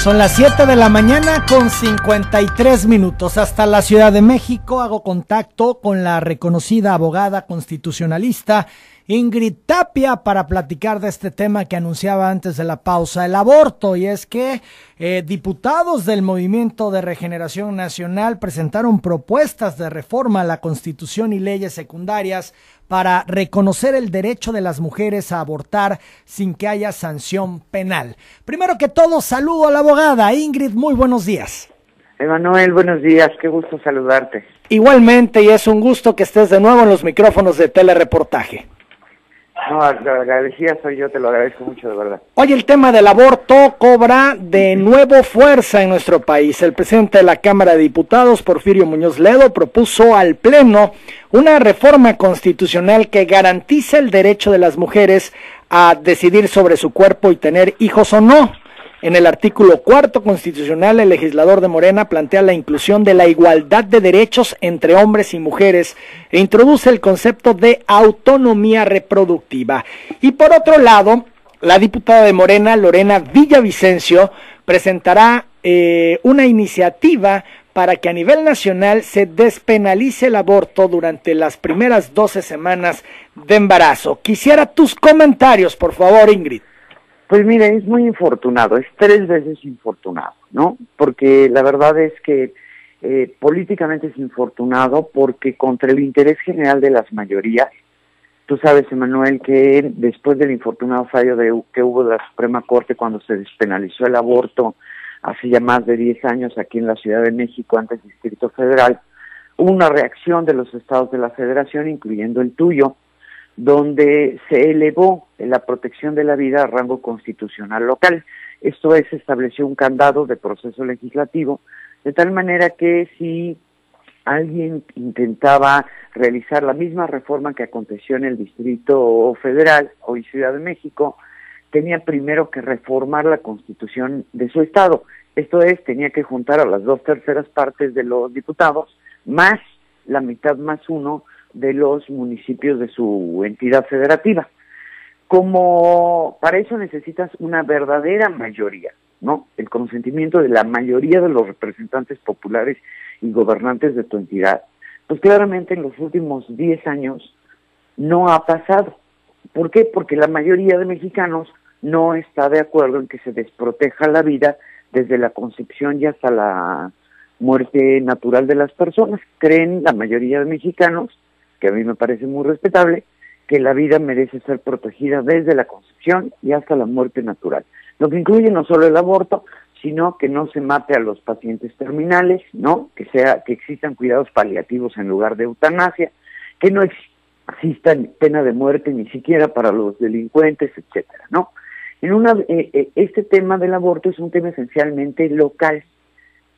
Son las 7 de la mañana con 53 minutos. Hasta la Ciudad de México hago contacto con la reconocida abogada constitucionalista Ingrid Tapia para platicar de este tema que anunciaba antes de la pausa, el aborto. Y es que diputados del Movimiento de Regeneración Nacional presentaron propuestas de reforma a la Constitución y leyes secundarias para reconocer el derecho de las mujeres a abortar sin que haya sanción penal. Primero que todo, saludo a la abogada. Ingrid, muy buenos días. Emanuel, buenos días, qué gusto saludarte. Igualmente, y es un gusto que estés de nuevo en los micrófonos de Telereportaje. No, agradecida soy yo, te lo agradezco mucho, de verdad. Hoy el tema del aborto cobra de nuevo fuerza en nuestro país. El presidente de la Cámara de Diputados, Porfirio Muñoz Ledo, propuso al Pleno una reforma constitucional que garantice el derecho de las mujeres a decidir sobre su cuerpo y tener hijos o no. En el artículo 4 constitucional, el legislador de Morena plantea la inclusión de la igualdad de derechos entre hombres y mujeres e introduce el concepto de autonomía reproductiva. Y por otro lado, la diputada de Morena, Lorena Villavicencio, presentará una iniciativa para que a nivel nacional se despenalice el aborto durante las primeras 12 semanas de embarazo. Quisiera tus comentarios, por favor, Ingrid. Pues mira, es muy infortunado, es 3 veces infortunado, ¿no? Porque la verdad es que políticamente es infortunado porque contra el interés general de las mayorías, tú sabes, Emanuel, que después del infortunado fallo que hubo de la Suprema Corte cuando se despenalizó el aborto hace ya más de 10 años aquí en la Ciudad de México, antes del Distrito Federal, hubo una reacción de los estados de la Federación, incluyendo el tuyo, donde se elevó la protección de la vida a rango constitucional local. Esto es, estableció un candado de proceso legislativo, de tal manera que si alguien intentaba realizar la misma reforma que aconteció en el Distrito Federal, hoy Ciudad de México, tenía primero que reformar la Constitución de su estado. Esto es, tenía que juntar a las 2/3 partes de los diputados, más la mitad más uno de los municipios de su entidad federativa. Como para eso necesitas una verdadera mayoría, ¿no? El consentimiento de la mayoría de los representantes populares y gobernantes de tu entidad. Pues claramente en los últimos 10 años no ha pasado. ¿Por qué? Porque la mayoría de mexicanos no está de acuerdo en que se desproteja la vida desde la concepción y hasta la muerte natural de las personas. Creen la mayoría de mexicanos, que a mí me parece muy respetable, que la vida merece ser protegida desde la concepción y hasta la muerte natural. Lo que incluye no solo el aborto, sino que no se mate a los pacientes terminales, ¿no? Que existan cuidados paliativos en lugar de eutanasia, que no exista pena de muerte ni siquiera para los delincuentes, etcétera, ¿no? Este tema del aborto es un tema esencialmente local,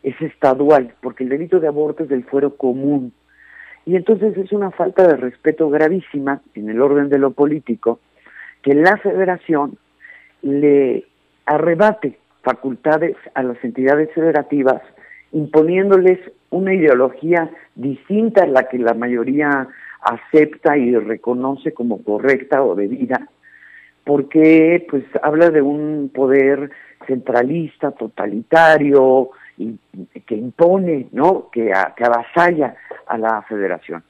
es estadual, porque el delito de aborto es del fuero común. Y entonces es una falta de respeto gravísima en el orden de lo político que la Federación le arrebate facultades a las entidades federativas imponiéndoles una ideología distinta a la que la mayoría acepta y reconoce como correcta o debida, porque pues habla de un poder centralista, totalitario, y que impone, ¿no? Que avasalla a la Federación.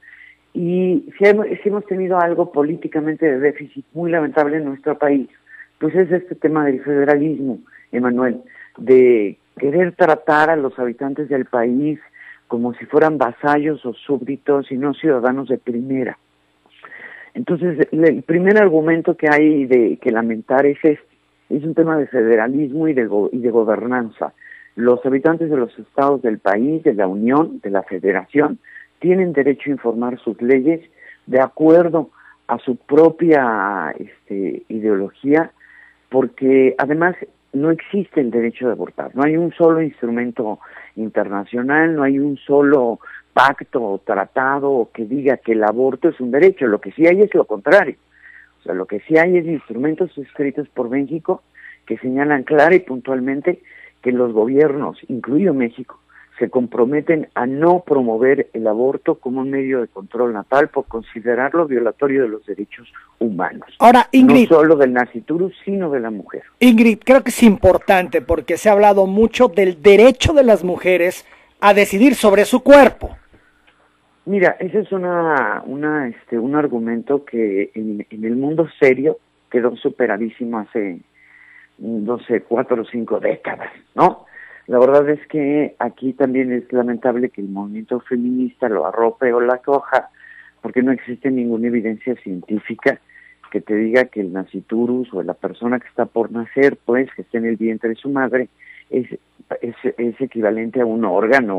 Y si hemos tenido algo políticamente de déficit muy lamentable en nuestro país, pues es este tema del federalismo, Emanuel, de querer tratar a los habitantes del país como si fueran vasallos o súbditos y no ciudadanos de primera. Entonces, el primer argumento que hay que lamentar es un tema de federalismo y de gobernanza. Los habitantes de los estados del país, de la Unión, de la Federación, tienen derecho a informar sus leyes de acuerdo a su propia ideología, porque además no existe el derecho de abortar. No hay un solo instrumento internacional, no hay un solo pacto o tratado que diga que el aborto es un derecho. Lo que sí hay es lo contrario. O sea, lo que sí hay es instrumentos escritos por México que señalan clara y puntualmente que los gobiernos, incluido México, se comprometen a no promover el aborto como un medio de control natal por considerarlo violatorio de los derechos humanos. Ahora, Ingrid, no solo del nasciturus, sino de la mujer. Ingrid, creo que es importante porque se ha hablado mucho del derecho de las mujeres a decidir sobre su cuerpo. Mira, ese es un argumento que en el mundo serio quedó superadísimo hace, no sé, 4 o 5 décadas, ¿no? La verdad es que aquí también es lamentable que el movimiento feminista lo arrope o la coja, porque no existe ninguna evidencia científica que te diga que el nasciturus o la persona que está por nacer, pues, que esté en el vientre de su madre, es equivalente a un órgano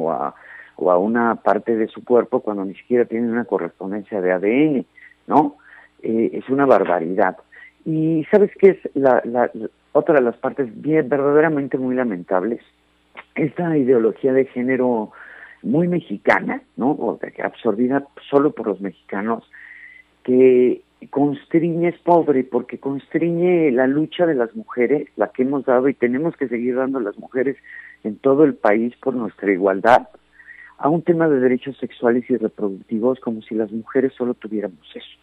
o a una parte de su cuerpo cuando ni siquiera tiene una correspondencia de ADN, ¿no? Es una barbaridad. Y ¿sabes qué es otra de las partes verdaderamente muy lamentables? Esta ideología de género muy mexicana, ¿no? O absorbida solo por los mexicanos, que constriñe, es pobre, porque constriñe la lucha de las mujeres, la que hemos dado y tenemos que seguir dando las mujeres en todo el país por nuestra igualdad, a un tema de derechos sexuales y reproductivos como si las mujeres solo tuviéramos eso.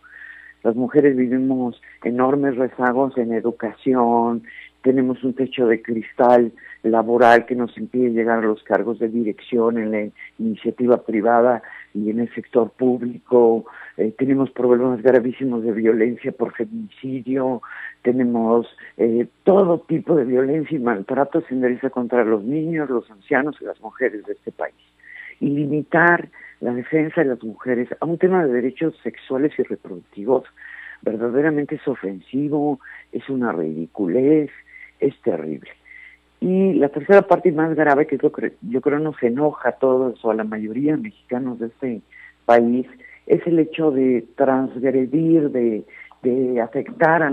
Las mujeres vivimos enormes rezagos en educación, tenemos un techo de cristal laboral que nos impide llegar a los cargos de dirección en la iniciativa privada y en el sector público, tenemos problemas gravísimos de violencia por feminicidio, tenemos todo tipo de violencia y maltrato se endereza contra los niños, los ancianos y las mujeres de este país. Y limitar la defensa de las mujeres a un tema de derechos sexuales y reproductivos verdaderamente es ofensivo, es una ridiculez, es terrible. Y la tercera parte más grave, que es lo que yo creo nos enoja a todos o a la mayoría de mexicanos de este país, es el hecho de transgredir, de afectar a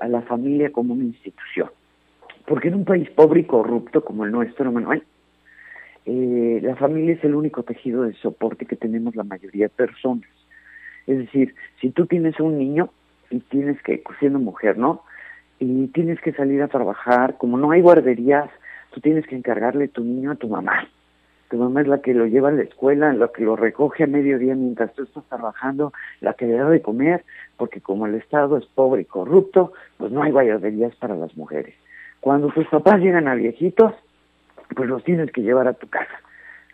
la familia como una institución. Porque en un país pobre y corrupto como el nuestro, Manuel, la familia es el único tejido de soporte que tenemos la mayoría de personas. Es decir, si tú tienes un niño y tienes que, siendo mujer, ¿no? Y tienes que salir a trabajar, como no hay guarderías, tú tienes que encargarle tu niño a tu mamá. Tu mamá es la que lo lleva a la escuela, la que lo recoge a mediodía mientras tú estás trabajando, la que le da de comer, porque como el Estado es pobre y corrupto, pues no hay guarderías para las mujeres. Cuando tus papás llegan a viejitos, pues los tienes que llevar a tu casa,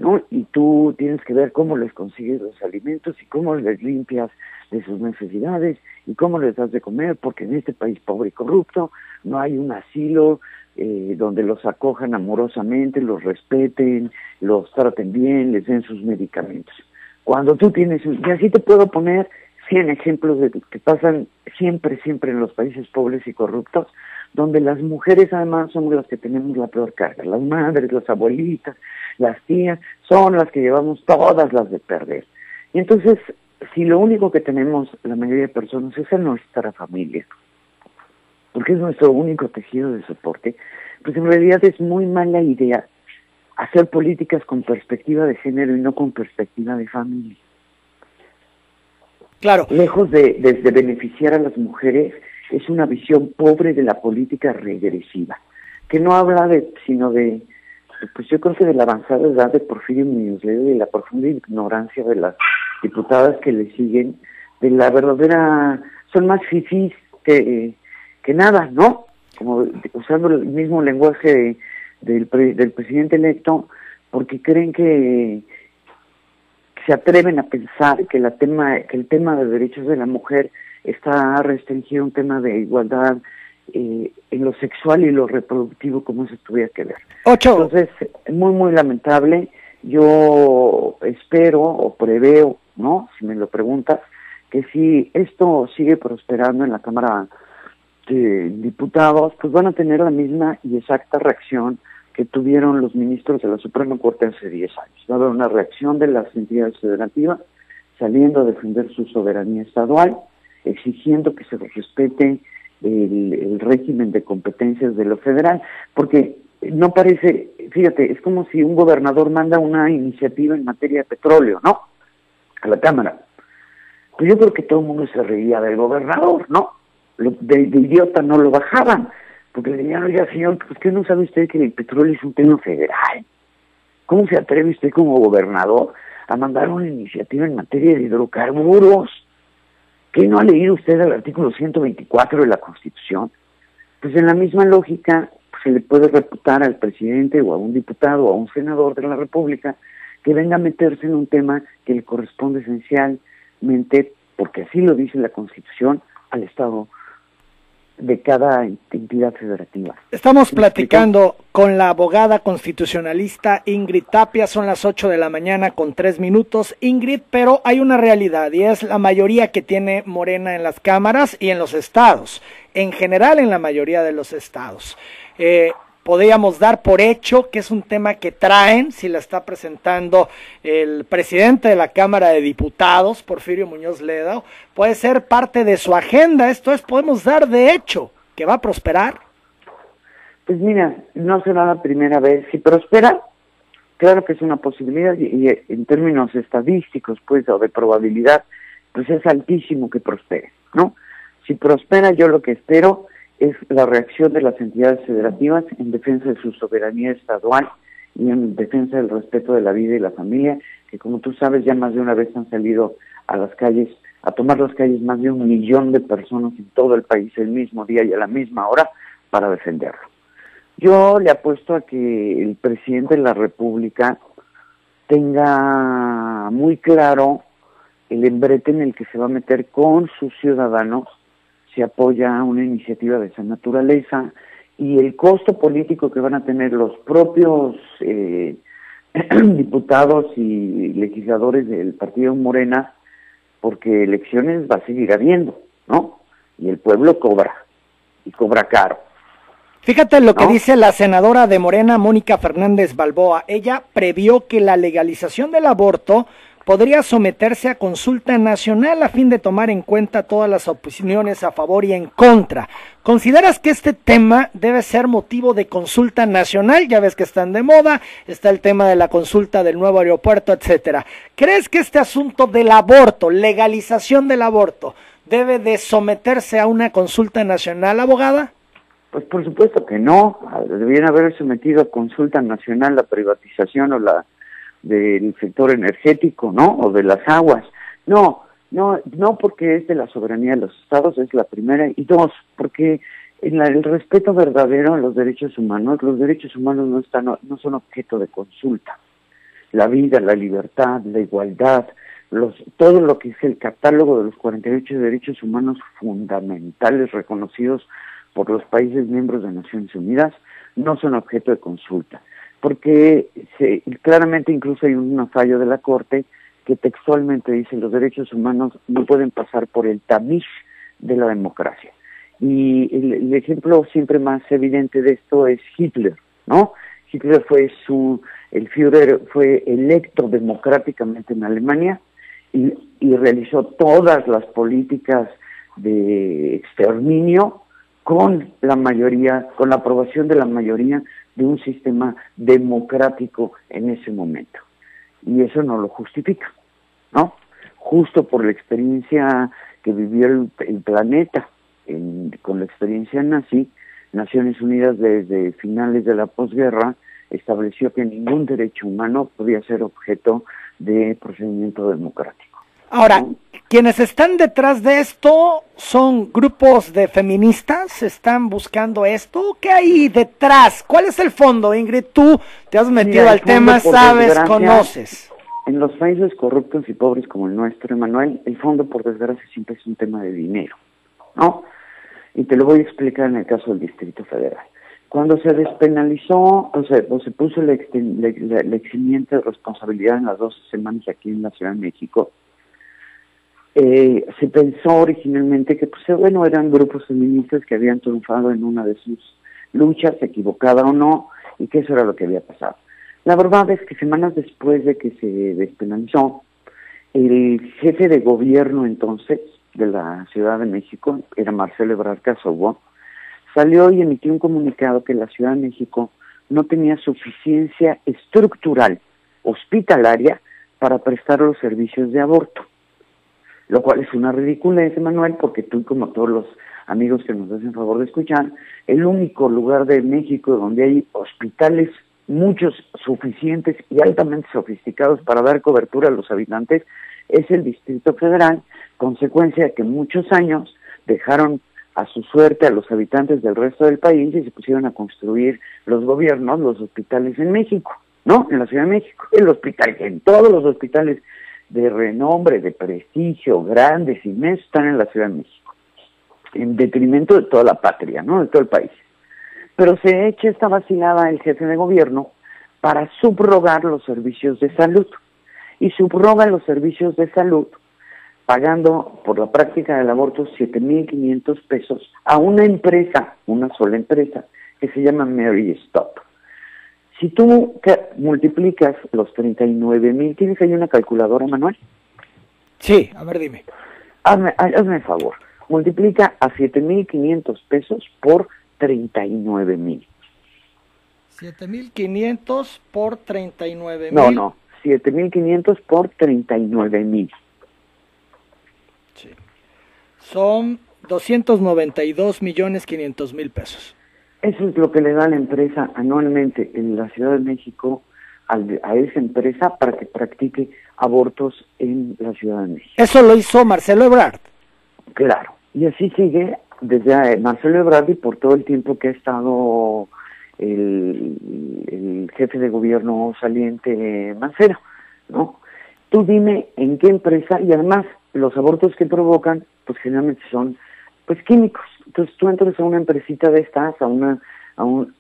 ¿no? Y tú tienes que ver cómo les consigues los alimentos y cómo les limpias de sus necesidades y cómo les das de comer, porque en este país pobre y corrupto no hay un asilo donde los acojan amorosamente, los respeten, los traten bien, les den sus medicamentos. Cuando tú tienes, y así te puedo poner 100 ejemplos de que pasan siempre en los países pobres y corruptos, donde las mujeres además somos las que tenemos la peor carga, las madres, las abuelitas, las tías, son las que llevamos todas las de perder. Y entonces, si lo único que tenemos la mayoría de personas es nuestra familia, porque es nuestro único tejido de soporte, pues en realidad es muy mala idea hacer políticas con perspectiva de género y no con perspectiva de familia. Claro. Lejos de beneficiar a las mujeres, es una visión pobre de la política regresiva, que no habla sino de, pues yo creo que de la avanzada edad de Porfirio Muñoz Ledo y de la profunda ignorancia de las diputadas que le siguen, de la verdadera, son más fifís que nada, ¿no? Como usando el mismo lenguaje del presidente electo, porque creen que se atreven a pensar que el tema de derechos de la mujer está restringido a un tema de igualdad en lo sexual y lo reproductivo, como eso tuviera que ver. Entonces, muy lamentable. Yo espero o preveo, ¿no? Si me lo preguntas, que si esto sigue prosperando en la Cámara de Diputados, pues van a tener la misma y exacta reacción que tuvieron los ministros de la Suprema Corte hace 10 años. Va a haber una reacción de las entidades federativas saliendo a defender su soberanía estadual, exigiendo que se respete el régimen de competencias de lo federal, porque no parece, fíjate, es como si un gobernador manda una iniciativa en materia de petróleo, ¿no? A la Cámara. Pues yo creo que todo el mundo se reía del gobernador, ¿no? De idiota no lo bajaban, porque le decían, oiga señor, pues ¿qué no sabe usted que el petróleo es un tema federal? ¿Cómo se atreve usted como gobernador a mandar una iniciativa en materia de hidrocarburos? ¿Qué no ha leído usted el artículo 124 de la Constitución? Pues en la misma lógica se le puede reputar al presidente o a un diputado o a un senador de la República que venga a meterse en un tema que le corresponde esencialmente, porque así lo dice la Constitución, al Estado de cada entidad federativa. Estamos platicando con la abogada constitucionalista Ingrid Tapia, son las 8 de la mañana con 3 minutos, Ingrid, pero hay una realidad y es la mayoría que tiene Morena en las cámaras y en los estados, en general en la mayoría de los estados. Podríamos dar por hecho que es un tema que traen, si la está presentando el presidente de la Cámara de Diputados, Porfirio Muñoz Ledo, puede ser parte de su agenda. Esto es, podemos dar de hecho que va a prosperar. Pues mira, no será la primera vez. Si prospera, claro que es una posibilidad y en términos estadísticos, pues, o de probabilidad, pues es altísimo que prospere, ¿no? Si prospera, yo lo que espero es la reacción de las entidades federativas en defensa de su soberanía estadual y en defensa del respeto de la vida y la familia, que como tú sabes ya más de una vez han salido a las calles, a tomar las calles más de 1 millón de personas en todo el país el mismo día y a la misma hora para defenderlo. Yo le apuesto a que el presidente de la República tenga muy claro el embrete en el que se va a meter con sus ciudadanos si apoya una iniciativa de esa naturaleza y el costo político que van a tener los propios diputados y legisladores del partido Morena, porque elecciones va a seguir habiendo, ¿no? Y el pueblo cobra, y cobra caro. Fíjate lo que dice la senadora de Morena, Mónica Fernández Balboa. Ella previó que la legalización del aborto podría someterse a consulta nacional a fin de tomar en cuenta todas las opiniones a favor y en contra. ¿Consideras que este tema debe ser motivo de consulta nacional? Ya ves que están de moda, está el tema de la consulta del nuevo aeropuerto, etcétera. ¿Crees que este asunto del aborto, legalización del aborto, debe de someterse a una consulta nacional, abogada? Pues por supuesto que no. Debían haber sometido a consulta nacional la privatización o la del sector energético, ¿no? O de las aguas. No porque es de la soberanía de los estados, es la primera, y dos, porque en el respeto verdadero a los derechos humanos no son objeto de consulta. La vida, la libertad, la igualdad, todo lo que es el catálogo de los 48 derechos humanos fundamentales reconocidos por los países miembros de Naciones Unidas, no son objeto de consulta. Porque claramente incluso hay un fallo de la Corte que textualmente dice los derechos humanos no pueden pasar por el tamiz de la democracia. Y el ejemplo siempre más evidente de esto es Hitler, ¿no? Hitler el Führer fue electo democráticamente en Alemania y realizó todas las políticas de exterminio con la aprobación de la mayoría de un sistema democrático en ese momento. Y eso no lo justifica, ¿no? Justo por la experiencia que vivió el planeta con la experiencia nazi, Naciones Unidas desde finales de la posguerra estableció que ningún derecho humano podía ser objeto de procedimiento democrático. Ahora, quienes están detrás de esto son grupos de feministas, están buscando esto. ¿Qué hay detrás? ¿Cuál es el fondo, Ingrid? Tú te has metido al tema, sabes, conoces. En los países corruptos y pobres como el nuestro, Emanuel, el fondo, por desgracia, siempre es un tema de dinero, ¿no? Y te lo voy a explicar en el caso del Distrito Federal. Cuando se despenalizó, o se puso la eximiente de responsabilidad en las 12 semanas aquí en la Ciudad de México, se pensó originalmente que eran grupos feministas que habían triunfado en una de sus luchas, equivocada o no, y que eso era lo que había pasado. La verdad es que semanas después de que se despenalizó, el jefe de gobierno entonces de la Ciudad de México, era Marcelo Ebrard Casaubon, salió y emitió un comunicado que la Ciudad de México no tenía suficiencia estructural hospitalaria para prestar los servicios de aborto. Lo cual es una ridiculez, Manuel, porque tú, como todos los amigos que nos hacen favor de escuchar, el único lugar de México donde hay hospitales muchos suficientes y altamente sofisticados para dar cobertura a los habitantes, es el Distrito Federal, consecuencia de que muchos años dejaron a su suerte a los habitantes del resto del país y se pusieron a construir los gobiernos, los hospitales en México, ¿no? En la Ciudad de México, en todos los hospitales de renombre, de prestigio, grandes, inmensos, están en la Ciudad de México, en detrimento de toda la patria, ¿no? De todo el país. Pero se echa esta vacilada el jefe de gobierno para subrogar los servicios de salud. Y subroga los servicios de salud pagando por la práctica del aborto 7,500 pesos a una empresa, una sola empresa, que se llama Mary Stop. Si tú multiplicas los 39,000, ¿tienes ahí una calculadora, Manuel? Sí, a ver, dime. Hazme el favor, multiplica a 7,500 pesos por 39,000. 7,500 por 39,000. No, 7,500 por 39,000. Sí. Son 292,500,000 pesos. Eso es lo que le da la empresa anualmente en la Ciudad de México a esa empresa para que practique abortos en la Ciudad de México. Eso lo hizo Marcelo Ebrard. Claro, y así sigue desde Marcelo Ebrard y por todo el tiempo que ha estado el jefe de gobierno saliente Mancera, ¿no? Tú dime en qué empresa, y además los abortos que provocan, pues generalmente son pues químicos. Entonces tú entras a una empresita de estas,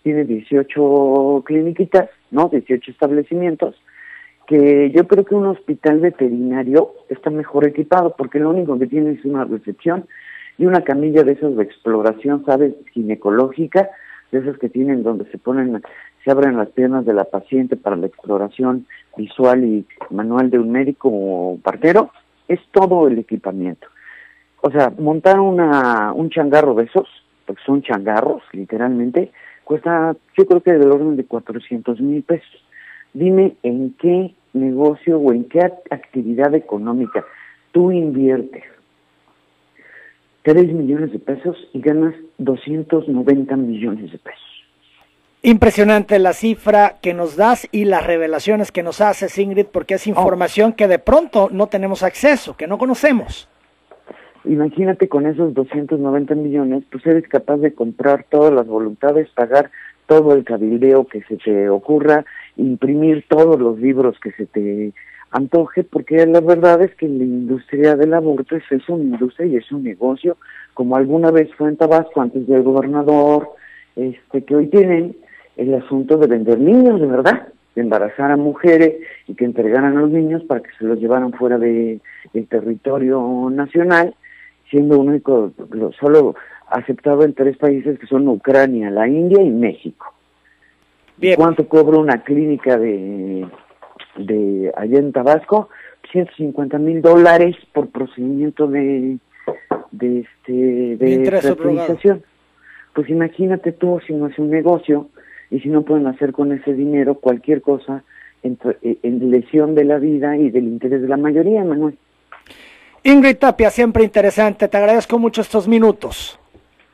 tiene 18 cliniquitas, ¿no? 18 establecimientos, que yo creo que un hospital veterinario está mejor equipado, porque lo único que tiene es una recepción y una camilla de esas de exploración, ¿sabes? Ginecológica, de esas que tienen donde se abren las piernas de la paciente para la exploración visual y manual de un médico o partero. Es todo el equipamiento. O sea, montar un changarro de esos, porque son changarros, literalmente, cuesta, yo creo que del orden de 400,000 pesos. Dime en qué negocio o en qué actividad económica tú inviertes 3 millones de pesos y ganas 290 millones de pesos. Impresionante la cifra que nos das y las revelaciones que nos haces, Ingrid, porque es información que de pronto no tenemos acceso, que no conocemos. Imagínate, con esos 290 millones, pues eres capaz de comprar todas las voluntades, pagar todo el cabildeo que se te ocurra, imprimir todos los libros que se te antoje, porque la verdad es que la industria del aborto es una industria y es un negocio, como alguna vez fue en Tabasco antes del gobernador, que hoy tienen el asunto de vender niños, de verdad, de embarazar a mujeres y que entregaran a los niños para que se los llevaran fuera del territorio nacional, siendo único, solo aceptado en 3 países que son Ucrania, la India y México. Bien. ¿Cuánto cobra una clínica de allá en Tabasco? $150,000 por procedimiento de fertilización. Pues imagínate tú, si no es un negocio y si no pueden hacer con ese dinero cualquier cosa en lesión de la vida y del interés de la mayoría, Manuel. Ingrid Tapia, siempre interesante, te agradezco mucho estos minutos.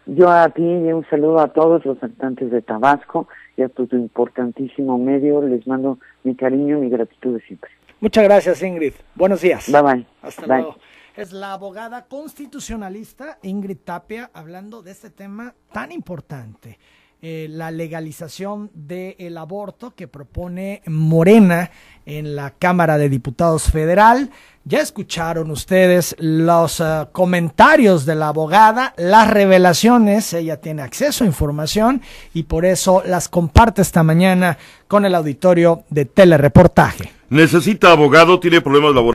Yo a ti y un saludo a todos los habitantes de Tabasco y a tu importantísimo medio, les mando mi cariño y mi gratitud de siempre. Muchas gracias, Ingrid, buenos días. Bye bye. Hasta luego. Es la abogada constitucionalista Ingrid Tapia hablando de este tema tan importante. La legalización del aborto que propone Morena en la Cámara de Diputados Federal. Ya escucharon ustedes los comentarios de la abogada, las revelaciones, ella tiene acceso a información y por eso las comparte esta mañana con el auditorio de Telereportaje. Necesita abogado, tiene problemas laborales.